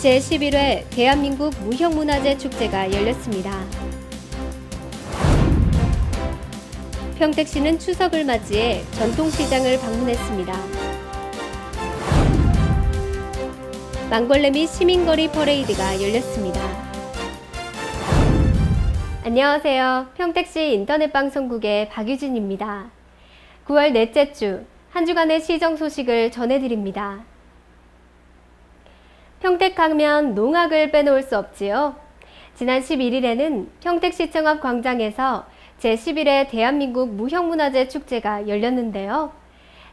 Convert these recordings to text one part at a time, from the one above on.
제11회 대한민국 무형문화재 축제가 열렸습니다. 평택시는 추석을 맞이해 전통시장을 방문했습니다. 망벌레 및 시민거리 퍼레이드가 열렸습니다. 안녕하세요. 평택시 인터넷방송국의 박유진입니다. 9월 넷째 주, 한 주간의 시정 소식을 전해드립니다. 평택 가면 농악을 빼놓을 수 없지요. 지난 11일에는 평택시청 앞 광장에서 제11회 대한민국 무형문화재 축제가 열렸는데요.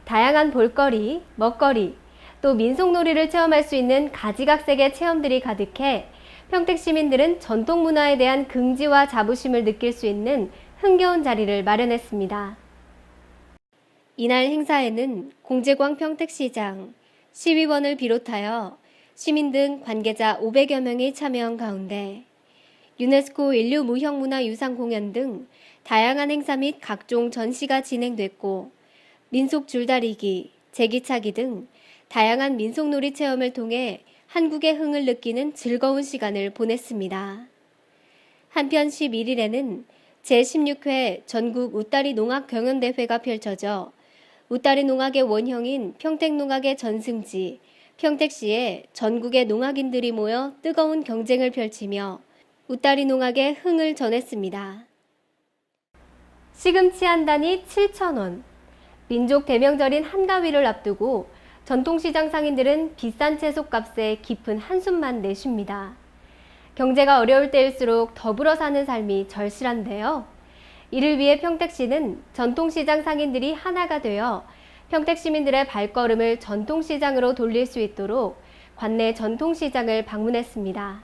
다양한 볼거리, 먹거리, 또 민속놀이를 체험할 수 있는 가지각색의 체험들이 가득해 평택 시민들은 전통문화에 대한 긍지와 자부심을 느낄 수 있는 흥겨운 자리를 마련했습니다. 이날 행사에는 공재광 평택시장, 시의원을 비롯하여 시민 등 관계자 500여 명이 참여한 가운데 유네스코 인류 무형문화유산 공연 등 다양한 행사 및 각종 전시가 진행됐고 민속 줄다리기, 제기차기 등 다양한 민속놀이 체험을 통해 한국의 흥을 느끼는 즐거운 시간을 보냈습니다. 한편 11일에는 제16회 전국 웃다리 농악 경연대회가 펼쳐져 웃다리 농악의 원형인 평택농악의 전승지, 평택시에 전국의 농악인들이 모여 뜨거운 경쟁을 펼치며 웃다리 농악의 흥을 전했습니다. 시금치 한 단이 7,000원. 민족 대명절인 한가위를 앞두고 전통시장 상인들은 비싼 채소값에 깊은 한숨만 내쉽니다. 경제가 어려울 때일수록 더불어 사는 삶이 절실한데요. 이를 위해 평택시는 전통시장 상인들이 하나가 되어 평택 시민들의 발걸음을 전통시장으로 돌릴 수 있도록 관내 전통시장을 방문했습니다.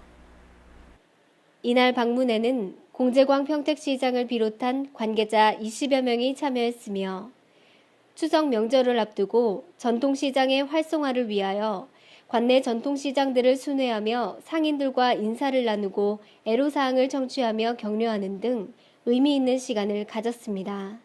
이날 방문에는 공재광 평택시장을 비롯한 관계자 20여 명이 참여했으며 추석 명절을 앞두고 전통시장의 활성화를 위하여 관내 전통시장들을 순회하며 상인들과 인사를 나누고 애로사항을 청취하며 격려하는 등 의미 있는 시간을 가졌습니다.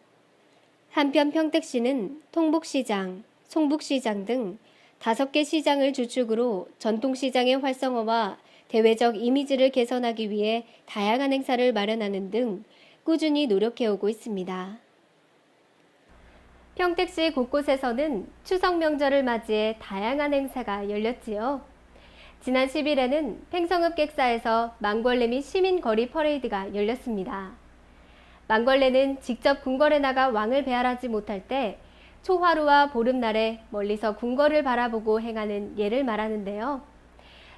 한편 평택시는 통복시장, 송북시장 등 5개 시장을 주축으로 전통시장의 활성화와 대외적 이미지를 개선하기 위해 다양한 행사를 마련하는 등 꾸준히 노력해오고 있습니다. 평택시 곳곳에서는 추석 명절을 맞이해 다양한 행사가 열렸지요. 지난 10일에는 팽성읍객사에서 망벌레 및 시민거리 퍼레이드가 열렸습니다. 망벌레는 직접 궁궐에 나가 왕을 배할하지 못할 때 초하루와 보름날에 멀리서 궁궐을 바라보고 행하는 예를 말하는데요.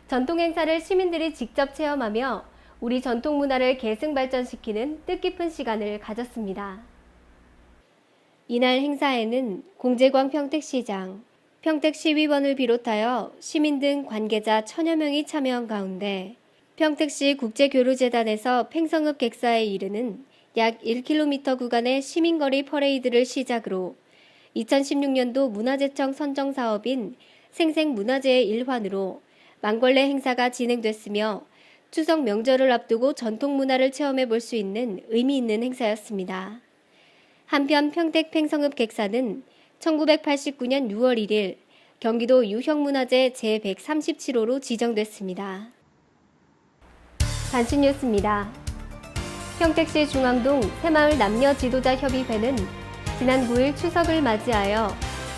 전통 행사를 시민들이 직접 체험하며 우리 전통 문화를 계승 발전시키는 뜻깊은 시간을 가졌습니다. 이날 행사에는 공재광 평택시장, 평택시의원을 비롯하여 시민 등 관계자 1,000여 명이 참여한 가운데 평택시 국제교류재단에서 팽성읍 객사에 이르는 약 1km 구간의 시민거리 퍼레이드를 시작으로 2016년도 문화재청 선정 사업인 생생문화재의 일환으로 망벌레 행사가 진행됐으며 추석 명절을 앞두고 전통문화를 체험해 볼 수 있는 의미 있는 행사였습니다. 한편 평택 팽성읍 객사는 1989년 6월 1일 경기도 유형문화재 제137호로 지정됐습니다. 단신 뉴스입니다. 평택시 중앙동 새마을 남녀지도자협의회는 지난 9일 추석을 맞이하여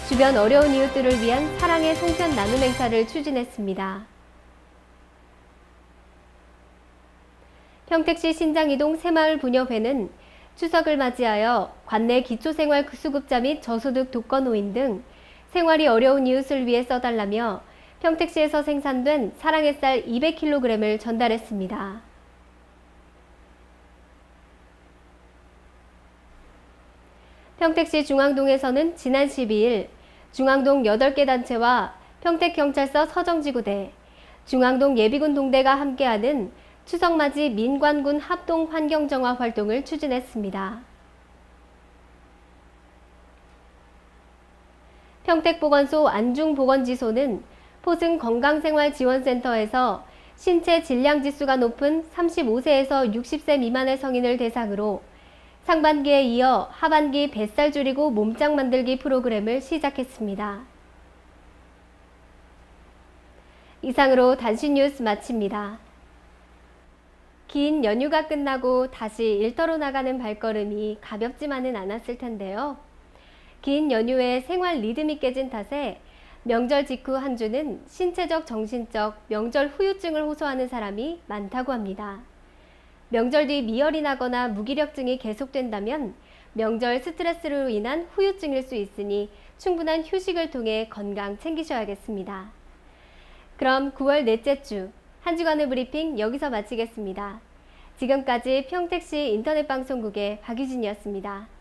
주변 어려운 이웃들을 위한 사랑의 송편 나눔 행사를 추진했습니다. 평택시 신장이동 새마을 부녀회는 추석을 맞이하여 관내 기초생활수급자 및 저소득 독거노인 등 생활이 어려운 이웃을 위해 써달라며 평택시에서 생산된 사랑의 쌀 200kg을 전달했습니다. 평택시 중앙동에서는 지난 12일 중앙동 8개 단체와 평택경찰서 서정지구대, 중앙동 예비군 동대가 함께하는 추석맞이 민관군 합동 환경정화 활동을 추진했습니다. 평택보건소 안중보건지소는 포승 건강생활지원센터에서 신체 질량지수가 높은 35세에서 60세 미만의 성인을 대상으로 상반기에 이어 하반기 뱃살 줄이고 몸짱 만들기 프로그램을 시작했습니다. 이상으로 단신 뉴스 마칩니다. 긴 연휴가 끝나고 다시 일터로 나가는 발걸음이 가볍지만은 않았을 텐데요. 긴 연휴에 생활 리듬이 깨진 탓에 명절 직후 한 주는 신체적, 정신적, 명절 후유증을 호소하는 사람이 많다고 합니다. 명절 뒤 미열이 나거나 무기력증이 계속된다면 명절 스트레스로 인한 후유증일 수 있으니 충분한 휴식을 통해 건강 챙기셔야겠습니다. 그럼 9월 넷째 주 한 주간의 브리핑 여기서 마치겠습니다. 지금까지 평택시 인터넷방송국의 박유진이었습니다.